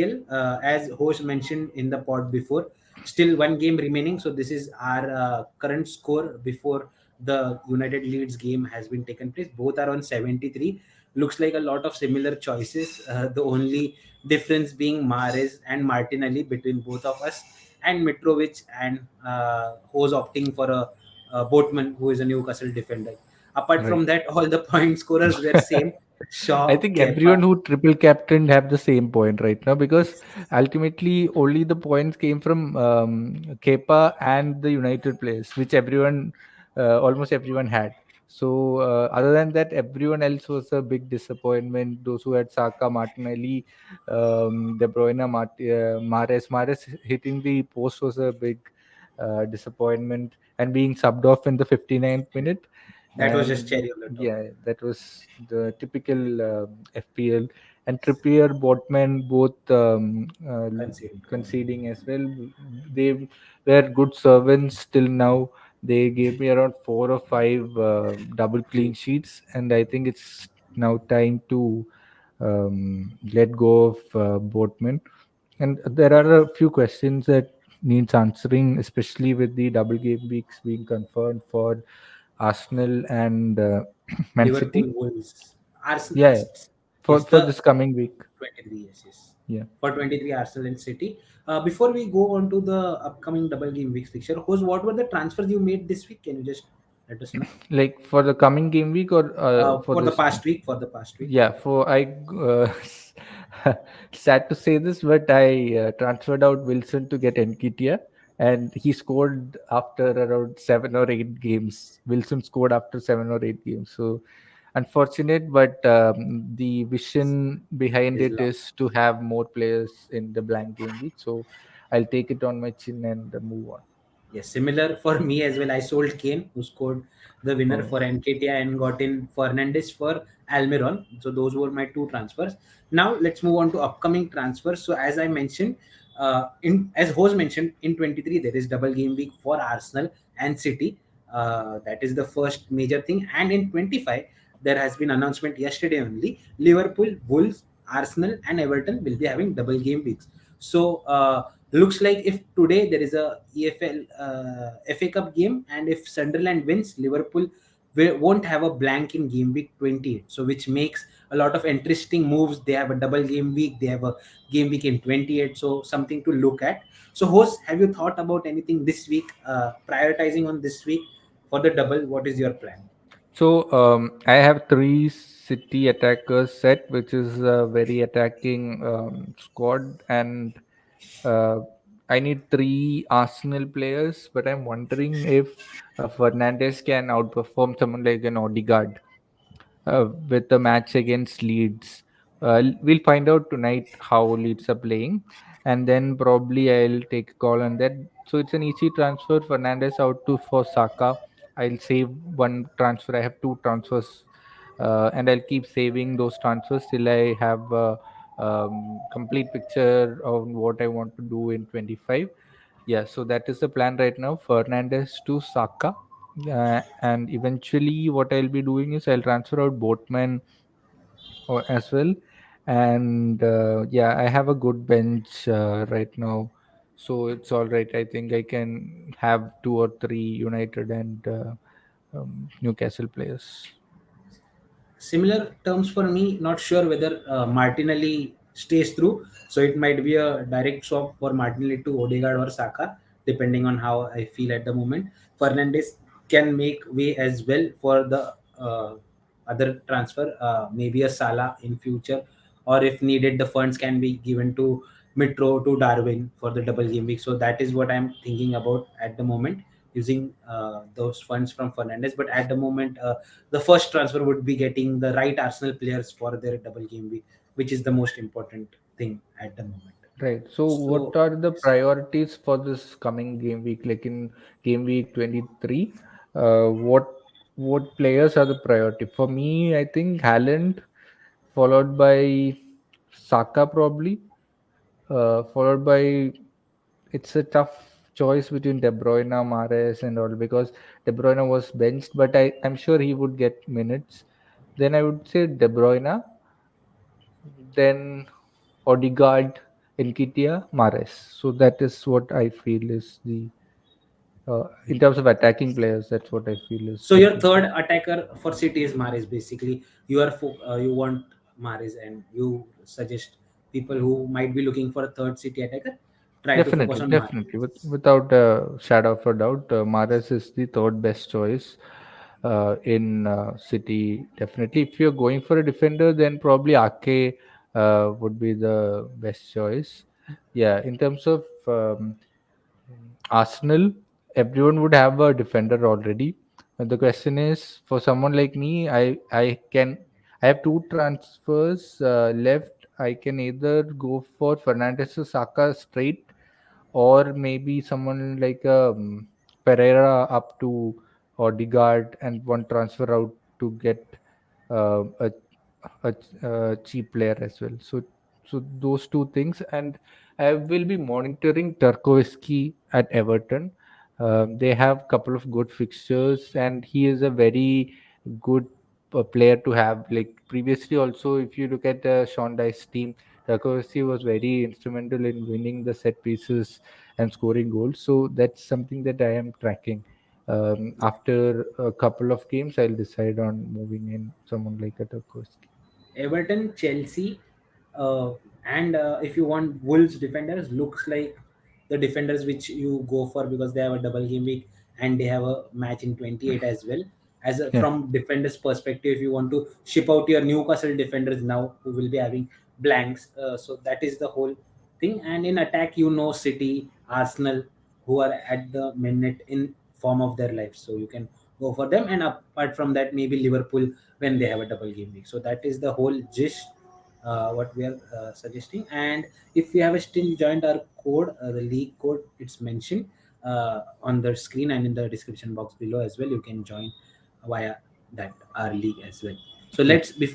as host mentioned in the pod before, still one game remaining. So this is our current score before the United Leeds game has been taken place. Both are on 73. Looks like a lot of similar choices. The only difference being Mahrez and Martinelli between both of us, and Mitrovic and Hose opting for a Boatman, who is a Newcastle defender. Apart Right. from that, all the point scorers were same. I Shaw, think Kepa. everyone who triple captained have the same point right now, because ultimately only the points came from Kepa and the United players, which everyone, almost everyone had. So other than that, everyone else was a big disappointment. Those who had Saka, Martinelli, De Bruyne, Mahrez hitting the post was a big disappointment, and being subbed off in the 59th minute. That was just And cherry on the top. yeah, that was the typical FPL. And Trippier, Botman, both Conceding. conceding as well. They were good servants till now. They gave me around 4 or 5 double clean Clean. sheets, and I think it's now time to let go of Botman. And there are a few questions that needs answering, especially with the double game weeks being confirmed for Arsenal and Man Liverpool, City. Wolves, Arsenal. Yeah, yeah. Yes, For the this coming week. 23. Yes, yes. Yeah. For 23, Arsenal and City. Before we go on to the upcoming double game week fixture, host, what were the transfers you made this week? Can you just let us know? Like for the coming game week, or for For the this. past week, for the past week. Yeah, for I sad to say this, but I transferred out Wilson to get Nketiah, and he scored after around 7 or 8 games. Wilson scored after 7 or 8 games, so unfortunate. But the vision behind Is it long. is to have more players in the blank game week, so I'll take it on my chin and move on. Yes, similar for me as well. I sold Kane, who scored the winner Oh, for Nketiah, and got in Fernandes for Almiron. So those were my two transfers. Now let's move on to upcoming transfers. So as I mentioned, in as Hose mentioned, in 23 there is double game week for Arsenal and City. That is the first major thing. And in 25 there has been announcement yesterday only. Liverpool, Wolves, Arsenal, and Everton will be having double game weeks. So looks like if today there is a EFL FA Cup game, and if Sunderland wins, Liverpool won't have a blank in game week 28. So which makes a lot of interesting moves. They have a double game week. They have a game week in 28. So something to look at. So host, have you thought about anything this week? Prioritizing on this week for the double. What is your plan? so I have 3 City attackers set, which is a very attacking squad, and uh, I need 3 Arsenal players. But I'm wondering if Fernandez can outperform someone like an Odegaard with the match against Leeds. We'll find out tonight how Leeds are playing, and then probably I'll take a call on that. So it's an easy transfer. Fernandez out to for Saka. I'll save one transfer. I have 2 transfers, and I'll keep saving those transfers till I have a complete picture of what I want to do in 25. Yeah, so that is the plan right now. Fernandez to Saka, and eventually what I'll be doing is I'll transfer out Boatman as well. And yeah, I have a good bench right now, so it's all right. I think I can have 2 or 3 United and Newcastle players. Similar terms for me. Not sure whether Martinelli stays through. So it might be a direct swap for Martinelli to Odegaard or Saka, depending on how I feel at the moment. Fernandes can make way as well for the other transfer, maybe a Salah in future, or if needed, the funds can be given to Mitro to Darwin for the double game week. So that is what I'm thinking about at the moment, using those funds from Fernandes. But at the moment, the first transfer would be getting the right Arsenal players for their double game week, which is the most important thing at the moment. Right. So, what So, are the priorities for this coming game week? Like in game week 23, what players are the priority for me? I think Haaland, followed by Saka, probably, followed by, it's a tough choice between De Bruyne, Mahrez, and all, because De Bruyne was benched, but I'm sure he would get minutes. Then I would say De Bruyne, then Odegaard, Enkitia, Mares. So that is what I feel is the in terms of attacking players. That's what I feel is So the your key. third attacker for City is Mahrez. Basically, you want Mahrez, and you suggest people who might be looking for a third City attacker try to focus Definitely, on Mahrez. definitely. Without a shadow of a doubt, Mahrez is the third best choice in City. Definitely, if you're going for a defender, then probably Ake would be the best choice. Yeah, in terms of Arsenal, everyone would have a defender already. The question is, for someone like me, I have two transfers left. I can either go for Fernandes or Saka straight, or maybe someone like Pereira up to Odegaard and one transfer out to get uh, a, a cheap player as well. So those two things, and I will be monitoring Tarkowski at Everton. They have couple of good fixtures, and he is a very good player to have. Like previously, also if you look at Sean Dyche's team, Tarkowski was very instrumental in winning the set pieces and scoring goals. So that's something that I am tracking. After a couple of games, I'll decide on moving in someone like a Tarkowski. Everton, Chelsea, uh, and if you want Wolves defenders, looks like the defenders which you go for because they have a double game week and they have a match in 28 as well. Yeah, From defenders perspective, if you want to ship out your Newcastle defenders now who will be having blanks, so that is the whole thing. And in attack, City, Arsenal, who are at the minute in form of their life, so you can go for them. And apart from that, maybe Liverpool when they have a double game week. So that is the whole gist what we are suggesting. And if you have still joined our code, the league code, it's mentioned on the screen and in the description box below as well. You can join via that our league as well. So yeah. let's before